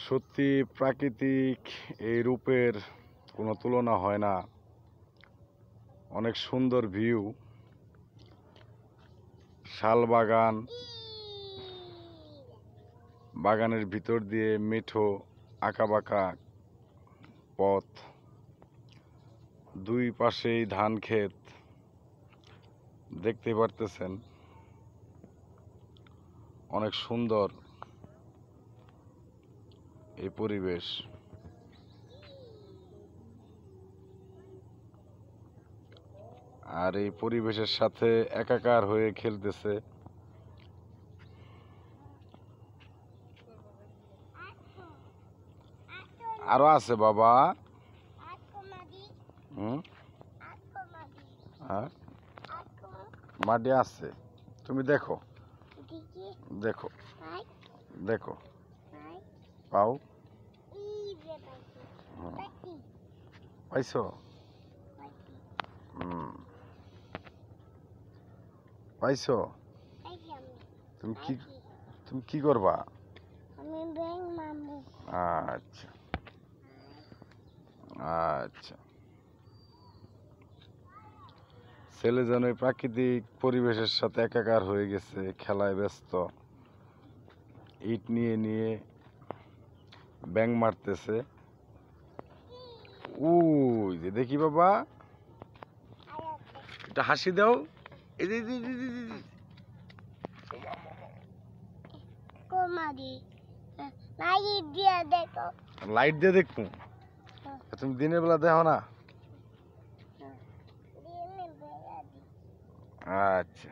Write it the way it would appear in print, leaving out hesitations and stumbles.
সত্যি প্রাকৃতিক এই রূপের কোনো তুলনা হয় না। অনেক সুন্দর ভিউ, শাল বাগান, বাগানের ভিতর দিয়ে মেঠো আঁকাবাঁকা পথ, দুই পাশেই ধান ক্ষেত দেখতে পারতেছেন। অনেক সুন্দর এই পরিবেশ। আর এই পরিবেশের সাথে একাকার হয়ে খেলতেছে। আরো আছে বাবা। হ্যাঁ, মাটি আছে, তুমি দেখো দেখো দেখো পাও। পাইছো? পাইছো? তুমি কি করবা? আচ্ছা আচ্ছা। ছেলে যেন এই প্রাকৃতিক পরিবেশের সাথে একাকার হয়ে গেছে, খেলায় ব্যস্ত। ইট নিয়ে নিয়ে ব্যাং মারতেছে। ওই যে দেখি বাবা, এটা হাসি দাও। এই যে লাইট দিয়ে দেখবো। তুমি দিনের বেলা দেখো না? আচ্ছা।